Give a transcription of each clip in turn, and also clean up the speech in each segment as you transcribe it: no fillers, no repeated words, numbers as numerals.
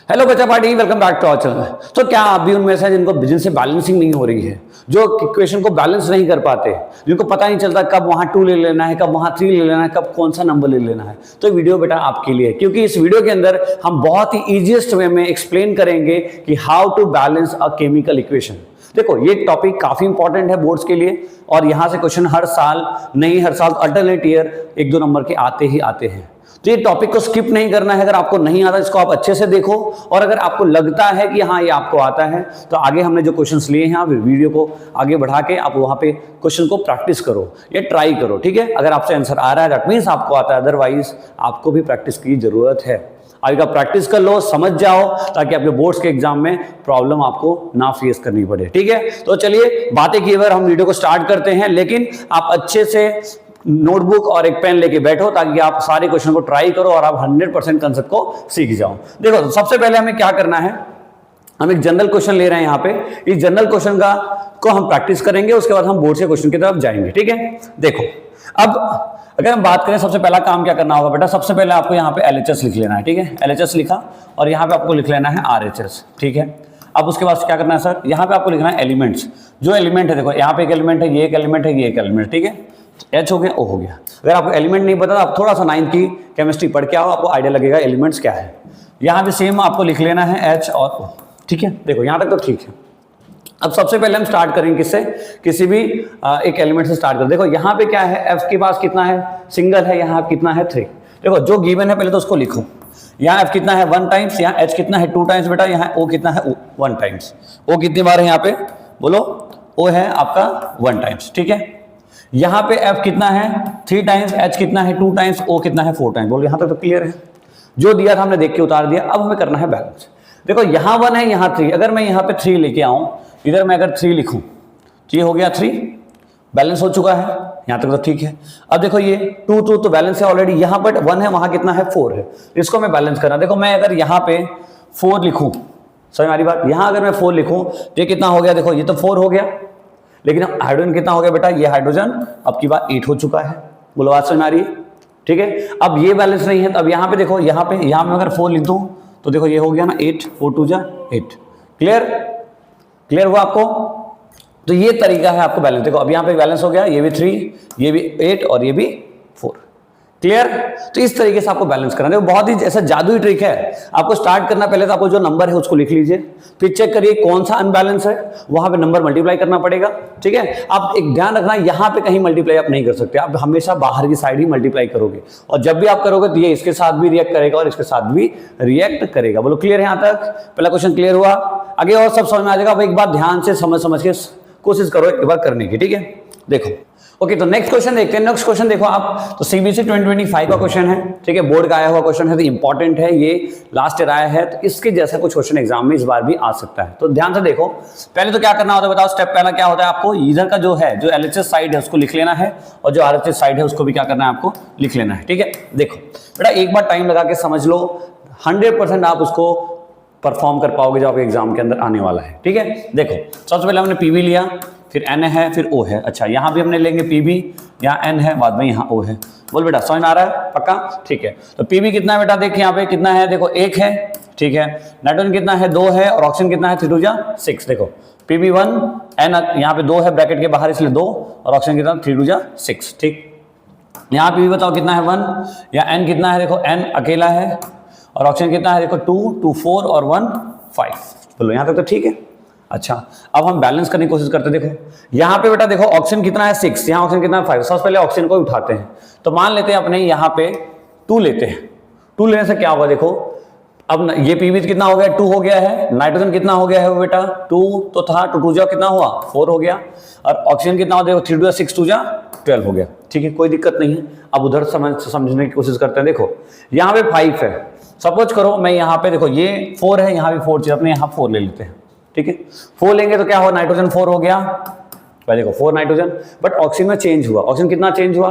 Hello बच्चा party, welcome back to our channel. तो क्या आप भी उनमें से जिनको बिजनेस से बैलेंसिंग नहीं हो रही है, जो इक्वेशन को बैलेंस नहीं कर पाते, जिनको पता नहीं चलता कब वहां 2 ले लेना है, कब वहां 3 ले लेना है, कब कौन सा नंबर ले लेना है, तो वीडियो बेटा आपके लिए है। क्योंकि इस वीडियो के अंदर हम बहुत ही इजीएस्ट वे में एक्सप्लेन करेंगे कि how to balance a chemical equation. देखो ये टॉपिक काफी इंपॉर्टेंट है बोर्ड्स के लिए, और यहां से क्वेश्चन हर साल नहीं, हर साल अल्टरनेट ईयर 1-2 नंबर के आते ही आते हैं। तो ये टॉपिक को स्किप नहीं करना है। अगर आपको नहीं आता इसको आप अच्छे से देखो, और अगर आपको लगता है कि हाँ ये आपको आता है तो आगे हमने जो क्वेश्चंस लिए हैं आप वीडियो को आगे बढ़ा के आप वहां पे क्वेश्चन को प्रैक्टिस करो या ट्राई करो, ठीक है। अगर आपसे आंसर आ रहा है दैट मीन्स आपको आता है, अदरवाइज आपको भी प्रैक्टिस की जरूरत है। आगे का प्रैक्टिस कर लो, समझ जाओ, ताकि आपके बोर्ड्स के एग्जाम में प्रॉब्लम आपको ना फेस करनी पड़े, ठीक है। तो चलिए बातें किए बगैर हम वीडियो को स्टार्ट करते हैं, लेकिन आप अच्छे से नोटबुक और एक पेन लेके बैठो ताकि आप सारे क्वेश्चन को ट्राई करो और आप 100% कंसेप्ट को सीख जाओ। देखो तो सबसे पहले हमें क्या करना है, हम एक जनरल क्वेश्चन ले रहे हैं यहाँ पे। इस जनरल क्वेश्चन को हम प्रैक्टिस करेंगे, उसके बाद हम बोर्ड से क्वेश्चन की तरफ जाएंगे, ठीक है। देखो अब अगर हम बात करें, सबसे पहला काम क्या करना होगा बेटा, सबसे पहले आपको यहाँ पे LHS लिख लेना है, ठीक है। LHS लिखा और यहाँ पे आपको लिख लेना है RHS, ठीक है। अब उसके बाद क्या करना है सर, यहाँ पे आपको लिखना है एलिमेंट्स। जो एलिमेंट है, देखो यहाँ पे एक एलिमेंट है, ये एक एलिमेंट है, ये एक एलिमेंट, ठीक है। H हो गया, O हो गया। अगर आपको एलिमेंट नहीं पता, आप थोड़ा सा 9th की केमिस्ट्री पढ़ के आओ, आपको आइडिया लगेगा एलिमेंट्स क्या है। यहाँ पे सेम आपको लिख लेना है H और O, ठीक है। देखो यहाँ तक तो ठीक है। अब सबसे पहले हम स्टार्ट करेंगे किससे, किसी भी एक एलिमेंट से स्टार्ट कर। देखो यहाँ पे क्या है, F के पास कितना है, सिंगल है, यहाँ कितना है 3। देखो जो गिवन है पहले तो उसको लिखो। यहाँ F कितना है 1 टाइम्स, यहाँ H कितना है 2 टाइम्स बेटा, यहाँ O कितना है 1 टाइम्स। O कितनी बार है यहाँ पे बोलो, O है आपका 1 टाइम्स, ठीक है। यहाँ पे F कितना है 3 टाइम्स, H कितना है 2 टाइम्स, O कितना है 4 टाइम्स। बोलो यहाँ तक तो क्लियर है। जो दिया था हमने देख के उतार दिया। अब हमें करना है बैलेंस। देखो यहाँ 1 है, यहाँ 3। अगर मैं यहाँ पे 3 लेके आऊं, इधर मैं अगर 3 लिखूं तो ये हो गया 3, बैलेंस हो चुका है, यहाँ तक तो ठीक है। अब देखो ये 2 तो बैलेंस है ऑलरेडी, यहाँ पर 1 है, वहां कितना है 4 है, इसको मैं बैलेंस करना। देखो मैं अगर यहाँ पे 4 लिखूं, समझ हमारी बात, यहाँ अगर मैं 4 लिखूं तो ये कितना हो गया, देखो ये तो 4 हो गया, लेकिन हाइड्रोजन कितना हो गया बेटा, ये हाइड्रोजन अब की बात 8 हो चुका है। बोलो बात समझ आ रही है, ठीक है। अब ये बैलेंस नहीं है, तो अब यहाँ पे देखो, यहाँ पे मैं अगर 4 लिख दूं तो देखो ये हो गया ना 8, 4 2 जा 8। क्लियर हुआ आपको। तो ये तरीका है आपको बैलेंस। देखो अब यहाँ पे बैलेंस हो गया, ये भी 3, ये भी 8 और ये भी 4। क्लियर। तो इस तरीके से आपको बैलेंस करना है। बहुत ही ऐसा जादुई ट्रिक है। आपको स्टार्ट करना, पहले तो आपको जो नंबर है उसको लिख लीजिए, फिर चेक करिए कौन सा अनबैलेंस है, वहां पे नंबर मल्टीप्लाई करना पड़ेगा, ठीक है। आप एक ध्यान रखना, यहाँ पे कहीं मल्टीप्लाई आप नहीं कर सकते, आप हमेशा बाहर की साइड ही मल्टीप्लाई करोगे, और जब भी आप करोगे तो ये इसके साथ भी रिएक्ट करेगा और इसके साथ भी रिएक्ट करेगा। बोलो क्लियर है यहाँ तक, पहला क्वेश्चन क्लियर हुआ। आगे और सब समझ में आ जाएगा। अब एक बार ध्यान से समझ के कोशिश करो एक बार करने की, ठीक है। देखो ओके, तो नेक्स्ट क्वेश्चन देखते हैं। नेक्स्ट क्वेश्चन देखो आप, तो CBSE 2025 का क्वेश्चन है, ठीक है। बोर्ड का आया हुआ क्वेश्चन है, तो इंपॉर्टेंट है, ये लास्ट ईयर आया है, तो इसके जैसा कुछ क्वेश्चन एग्जाम में इस बार भी आ सकता है। तो ध्यान से देखो, पहले तो क्या करना होता है बताओ। स्टेप पहला क्या होता है, आपको इधर का जो है, जो LHS साइड है उसको लिख लेना है, और जो RHS साइड है उसको भी क्या करना है, आपको लिख लेना है, ठीक है। देखो बेटा एक बार टाइम लगा के समझ लो, 100% आप उसको परफॉर्म कर पाओगे जो आपके एग्जाम के अंदर आने वाला है, ठीक है। देखो सबसे पहले हमने PB लिया, फिर N है, फिर O है। अच्छा यहाँ भी हमने लेंगे PB, यहाँ N है, बाद में यहाँ O है। बोल बेटा समझ में आ रहा है पक्का, ठीक है। तो PB कितना है बेटा, देखिए यहाँ पे कितना है, देखो 1 है, ठीक है। नाइट्रोजन कितना है 2 है, और ऑक्सीजन कितना है 3 2 जा 6। देखो PB1 N यहाँ पे 2 है ब्रैकेट के बाहर, इसलिए 2, और ऑक्सीजन कितना 3 2 जा 6, ठीक। यहाँ PB बताओ कितना है 1, या N कितना है, देखो N अकेला है, और ऑक्सीजन कितना है, देखो 2 4 और 1 5। बोलो यहाँ तक तो ठीक है। अच्छा अब हम बैलेंस करने की कोशिश करते हैं। देखो यहाँ पे बेटा देखो ऑक्सीजन कितना है 6, यहाँ ऑक्सीजन कितना है 5। सबसे पहले ऑक्सीजन को उठाते हैं, तो मान लेते हैं अपने यहाँ पे 2 लेते हैं। 2 लेने से क्या होगा, देखो अब ये PB कितना हो गया 2 हो गया है, नाइट्रोजन कितना हो गया है बेटा 2 तो था, 2 2 जा कितना हुआ 4 हो गया, और ऑक्सीजन कितना हो, देखो 3 2 जा 6 2 जा 12 हो गया, ठीक है। कोई दिक्कत नहीं है। अब उधर समझने की कोशिश करते हैं। देखो यहाँ पे 5 है, सपोज करो मैं यहाँ पे, देखो ये 4 है, यहाँ भी 4 चाहिए, अपने यहाँ 4 ले लेते हैं, ठीक है। 4 लेंगे तो क्या हुआ, नाइट्रोजन 4 हो गया, देखो 4 नाइट्रोजन, बट ऑक्सीजन में चेंज हुआ। ऑक्सीजन कितना चेंज हुआ,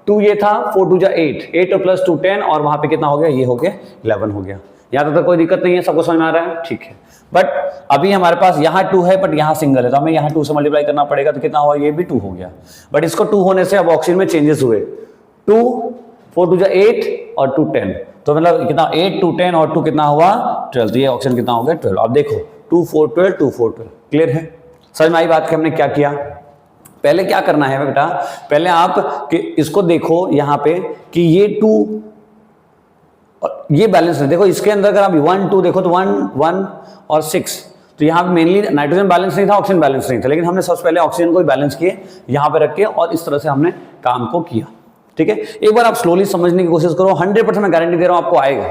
2 ये था, 4 2 जा 8, 8 प्लस 2 10, और वहां पे कितना हो गया, ये हो गया 11 हो गया। यहाँ तक कोई दिक्कत नहीं है, सबको समझ में आ रहा है, ठीक है। बट अभी हमारे पास यहाँ 2 है, बट यहाँ सिंगल है, तो हमें यहाँ 2 से मल्टीप्लाई करना पड़ेगा, तो कितना हुआ, ये भी 2 हो गया। बट इसको 2 होने से अब ऑक्सीजन में चेंजेस हुए, 2 4 2 8 और 2 10, तो मतलब कितना 8 2 10 और 2 कितना हुआ 12, तो ये ऑप्शन कितना हो गया 12। अब देखो 2 4 12 2 4 12, क्लियर है? समझ में आई बात कि हमने क्या किया? पहले क्या करना है बेटा, पहले आप कि इसको देखो यहाँ पे कि ये 2 ये बैलेंस है। देखो इसके अंदर अगर आप 1 2 देखो तो 1 1 और 6, तो यहाँ पे मेनली नाइट्रोजन बैलेंस नहीं था, ऑक्सीजन बैलेंस नहीं था, लेकिन हमने सबसे पहले ऑक्सीजन को बैलेंस किए यहाँ पे रख के, और इस तरह से हमने काम को किया। ठीक है, एक बार आप स्लोली समझने की कोशिश करो, 100% मैं गारंटी दे रहा हूँ आपको आएगा,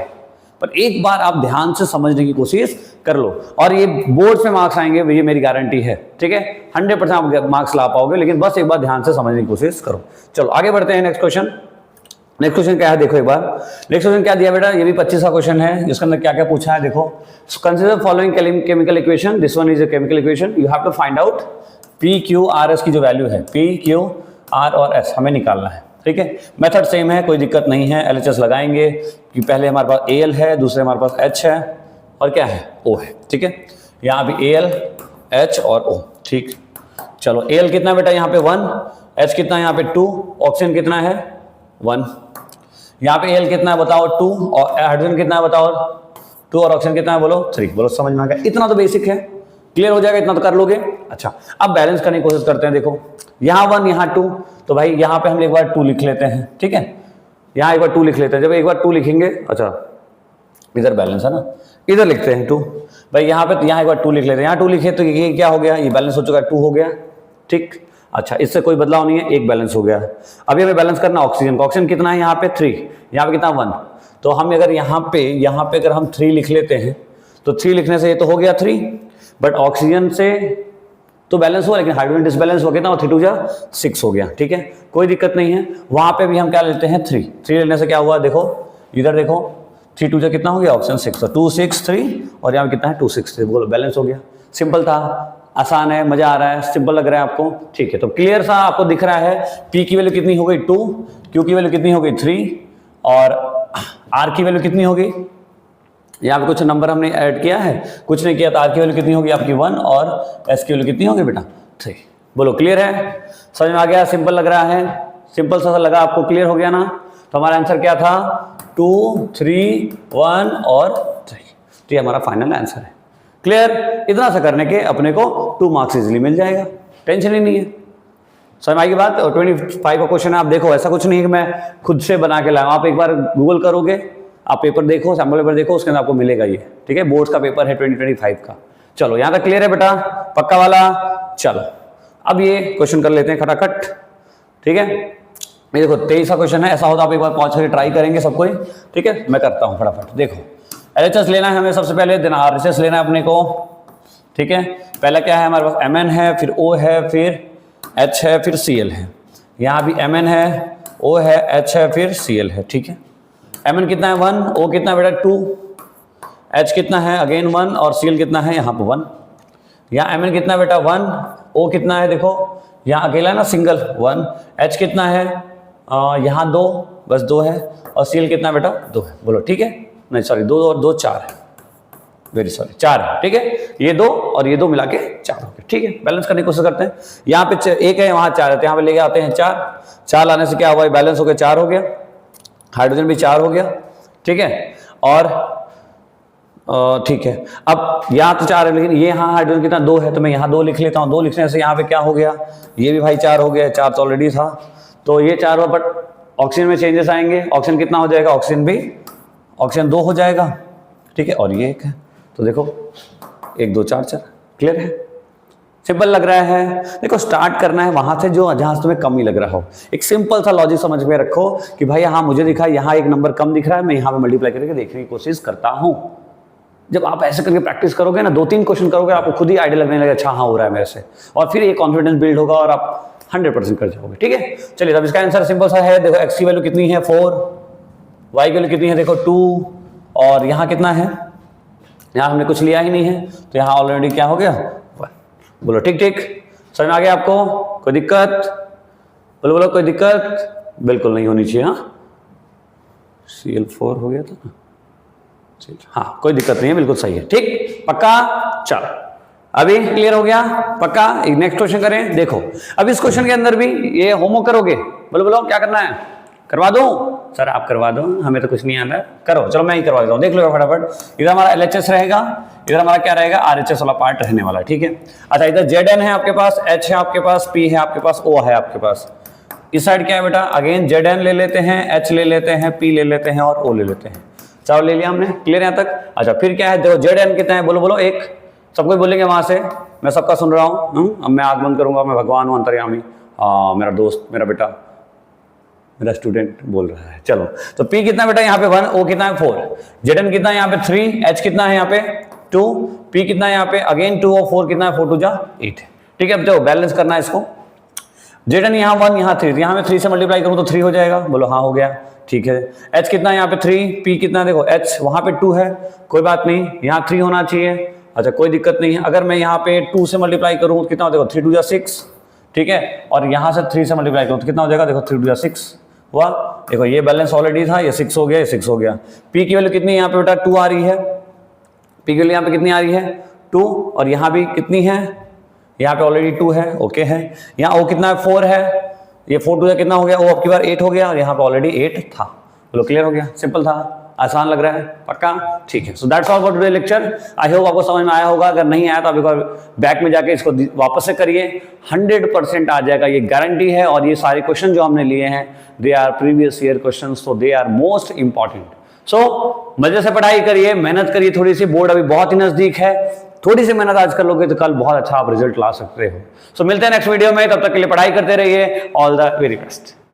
पर एक बार आप ध्यान से समझने की कोशिश कर लो, और ये बोर्ड से मार्क्स आएंगे, ये मेरी गारंटी है। ठीक है, 100% आप मार्क्स ला पाओगे, लेकिन बस एक बार ध्यान से समझने की कोशिश करो। चलो आगे बढ़ते हैं। नेक्स्ट क्वेश्चन, नेक्स्ट क्वेश्चन क्या है देखो एक बार। नेक्स्ट क्वेश्चन क्या दिया बेटा, ये भी 25 का क्वेश्चन है, जिसके अंदर क्या क्या पूछा है देखो। Consider following chemical equation, this one is a chemical equation, you have to find out P Q R S की जो वैल्यू है, पी क्यू आर और एस हमें निकालना है। ठीक है, मेथड सेम है, कोई दिक्कत नहीं है, एलएचएस लगाएंगे कि पहले हमारे पास एल है, दूसरे हमारे पास एच है, और क्या है ओ है। ठीक है, यहाँ भी एल एच और ओ। ठीक, चलो एल कितना बेटा यहाँ पे 1, एच कितना यहाँ पे 2, ऑक्सीजन कितना है 1, यहाँ पे एल कितना है बताओ 2, और हाइड्रोजन कितना है बताओ 2, और ऑक्सीजन कितना है बोलो 3। बोलो समझ में आ गया? इतना तो बेसिक है, क्लियर हो जाएगा, इतना तो कर लोगे। अच्छा, अब बैलेंस करने की कोशिश करते हैं। देखो यहाँ 1 यहाँ 2, तो भाई यहाँ पे हम एक बार 2 लिख लेते हैं। ठीक है, यहाँ एक बार 2 लिख लेते हैं। जब एक बार 2 लिखेंगे, अच्छा इधर बैलेंस है ना, इधर लिखते हैं 2, भाई यहाँ पे यहाँ एक बार 2 लिख लेते हैं, यहाँ 2 लिखे तो ये क्या हो गया, ये बैलेंस हो चुका है, 2 हो गया। ठीक, अच्छा इससे कोई बदलाव नहीं है, एक बैलेंस हो गया। अभी हमें बैलेंस करना ऑक्सीजन का, ऑक्सीजन कितना है यहाँ पे 3, यहाँ पे कितना 1, तो हम अगर यहाँ पे अगर हम 3 लिख लेते हैं, तो 3 लिखने से ये तो हो गया 3, बट ऑक्सीजन से तो बैलेंस हुआ, लेकिन हाइड्रोजन डिसबैलेंस हो गया ना, और 3 2 जा 6 हो गया। ठीक है, कोई दिक्कत नहीं है। वहां पे भी हम क्या लेते हैं 3 लेने से क्या हुआ, देखो इधर देखो 3 2 जा कितना हो गया ऑप्शन 6, तो 2 6 3, और यहाँ कितना है 2 6 3, बोलो बैलेंस हो गया। सिंपल था, आसान है, मजा आ रहा है, सिंपल लग रहा है आपको? ठीक है, तो क्लियर सा आपको दिख रहा है पी की वैल्यू कितनी हो गई 2, क्यू की वैल्यू कितनी हो गई 3, और आर की वैल्यू कितनी हो गई, यहाँ पे कुछ नंबर हमने ऐड किया है, कुछ नहीं किया, तो आर की वैल्यू कितनी होगी आपकी 1, और एस की वैल्यू कितनी होगी बेटा 3। बोलो क्लियर है, समझ में आ गया? सिंपल लग रहा है, सिंपल सा लगा आपको, क्लियर हो गया ना? तो हमारा आंसर क्या था 2 3 1 और 3, तो ये हमारा फाइनल आंसर है। क्लियर? इतना सा करने के अपने को 2 मार्क्स इजिली मिल जाएगा, टेंशन ही नहीं है। समझ में आई की बात? और 25 का क्वेश्चन है, आप देखो ऐसा कुछ नहीं है कि मैं खुद से बना के लाया, आप एक बार गूगल करोगे, आप पेपर देखो, सैम्पल पेपर देखो, उसके अंदर आपको मिलेगा ये। ठीक है, बोर्ड्स का पेपर है 2025 का। चलो यहाँ तक क्लियर है बेटा, पक्का वाला? चलो अब ये क्वेश्चन कर लेते हैं खटाखट। ठीक है, ये देखो 23 का क्वेश्चन है, ऐसा होता आप एक बार पहुंच कर ट्राई करेंगे सब कोई। ठीक है, मैं करता हूँ फटाफट। देखो एलएचएस लेना है हमें सबसे पहले, देन आरएचएस लेना है अपने को। ठीक है, पहला क्या है हमारे पास, Mn है, फिर O है, फिर H है, फिर Cl है। यहाँ भी Mn है, O है, H है, फिर Cl है। ठीक है, Mn कितना है 1, O कितना है बेटा 2, H कितना है अगेन 1, और Cl कितना है यहाँ पे 1। यहाँ Mn कितना है बेटा 1, O कितना है देखो यहाँ अकेला है ना सिंगल 1, H कितना है यहाँ 2, बस 2 है, और Cl कितना है बेटा 2 है। बोलो ठीक है, नहीं सॉरी 2 और 2 4 है, वेरी सॉरी 4 है। ठीक है, ये 2 और ये 2 मिला के 4 हो गए। ठीक है, बैलेंस करने की कोशिश करते हैं। यहाँ पे 1 है, वहाँ 4 है, तो यहाँ पे लेके आते हैं 4 लाने से क्या हुआ, बैलेंस हो गया 4 हो गया, हाइड्रोजन भी 4 हो गया। ठीक है, और ठीक है, अब यहाँ तो 4 है, लेकिन ये यहाँ हाइड्रोजन कितना 2 है, तो मैं यहाँ 2 लिख लेता हूँ। 2 लिखने से यहाँ पे क्या हो गया, ये भी भाई 4 हो गया, 4 तो ऑलरेडी था, तो ये 4 हुआ, बट ऑक्सीजन में चेंजेस आएंगे। ऑक्सीजन कितना हो जाएगा, ऑक्सीजन 2 हो जाएगा। ठीक है, और ये 1 है, तो देखो 1 2 4 4। क्लियर है, सिंपल लग रहा है। देखो स्टार्ट करना है वहां से जो जहां से तुम्हें कम ही लग रहा हो। एक सिंपल सा लॉजिक समझ में रखो कि भाई हाँ मुझे दिखा यहाँ एक नंबर कम दिख रहा है, मैं यहाँ पे मल्टीप्लाई करके देखने की कोशिश करता हूँ। जब आप ऐसे करके प्रैक्टिस करोगे ना, 2-3 क्वेश्चन करोगे, आपको खुद ही आइडिया लगने लगेगा, अच्छा हाँ हो रहा है मेरे से, और फिर ये कॉन्फिडेंस बिल्ड होगा और आप 100% कर जाओगे। ठीक है, चलिए तब इसका आंसर सिंपल सा है। देखो एक्स की वैल्यू कितनी है 4, वाई की वैल्यू कितनी है देखो 2, और यहाँ कितना है, यहाँ हमने कुछ लिया ही नहीं है, तो यहाँ ऑलरेडी क्या हो गया 1। बोलो ठीक ठीक, समझ में आ गया आपको? कोई दिक्कत? बोलो बोलो कोई दिक्कत? बिल्कुल नहीं होनी चाहिए। हाँ Cl4 हो गया था ना, हाँ कोई दिक्कत नहीं है, बिल्कुल सही है। ठीक पक्का? चलो अभी क्लियर हो गया पक्का? नेक्स्ट क्वेश्चन करें। देखो अब इस क्वेश्चन के अंदर भी ये होमवर्क करोगे, बोलो बोलो क्या करना है, करवा दूं? सर आप करवा दो, हमें तो कुछ नहीं आता। करो, चलो मैं ही करवा देता हूँ, देख लो फटाफट। इधर हमारा LHS रहेगा, इधर हमारा क्या रहेगा, RHS वाला पार्ट रहने वाला है, ठीक है। अच्छा, इधर ZN है आपके पास, H है आपके पास, P है आपके पास, O है आपके पास। इस साइड क्या है बेटा, अगेन ZN ले लेते हैं, H ले लेते हैं, P ले लेते हैं और O ले लेते हैं। चारों ले लिया हमने, क्लियर यहाँ तक। अच्छा, फिर क्या है, देखो ZN कितना है, बोलो बोलो एक, सब कोई बोलेंगे वहां से, मैं सबका सुन रहा हूँ। अब मैं आंख बंद करूंगा, मैं भगवान हूँ अंतर्यामी, हाँ मेरा दोस्त, मेरा बेटा, मेरा स्टूडेंट बोल रहा है। चलो, तो P कितना बेटा यहाँ पे 1, O कितना है 4, ZN कितना है यहाँ पे 3, H कितना है यहाँ पे 2, P कितना है यहाँ पे अगेन 2 और 4 कितना है 4 2 जा 8, ठीक है। अब देखो बैलेंस करना है इसको, ZN यहाँ 1 यहाँ 3, यहाँ में 3 से मल्टीप्लाई करूँ तो 3 हो जाएगा, बोलो हाँ हो गया, ठीक है। H कितना है यहाँ पे 3, P कितना है, देखो H वहाँ पे 2 है, कोई बात नहीं, यहाँ 3 होना चाहिए, अच्छा कोई दिक्कत नहीं है। अगर मैं यहाँ पे 2 से मल्टीप्लाई करूँ तो कितना हो, देखो 3 2 जा 6, ठीक है। और यहाँ से 3 से मल्टीप्लाई करूँ तो कितना हो जाएगा, देखो 3 2 जा 6 हुआ। देखो ये बैलेंस ऑलरेडी था, ये 6 हो गया, ये 6 हो गया। P की वैल्यू कितनी यहाँ पे बेटा 2 आ रही है, P की वैल्यू यहाँ पे कितनी आ रही है 2, और यहाँ भी कितनी है, यहाँ पे ऑलरेडी 2 है, ओके है। यहाँ O कितना है 4 है, ये 4 2 कितना हो गया, O आपकी बार 8 हो गया, और यहाँ पे ऑलरेडी 8 था। बोलो क्लियर हो गया, सिंपल था, आसान लग रहा है, पक्का, ठीक है। So that's all for today lecture. I hope आपको समझ में आया होगा, अगर नहीं आया तो आप एक बार बैक में जाके इसको वापस से करिए, 100% आ जाएगा, ये गारंटी है। और ये सारे क्वेश्चन जो हमने लिए हैं they are previous year question, so they are most important. So मजे से पढ़ाई करिए, मेहनत करिए थोड़ी सी, बोर्ड अभी बहुत ही नजदीक है, थोड़ी सी मेहनत आज कर लोगे तो कल बहुत अच्छा आप रिजल्ट ला सकते हो। सो मिलते हैं नेक्स्ट वीडियो में, तब तक के लिए पढ़ाई करते रहिए, ऑल द वेरी बेस्ट।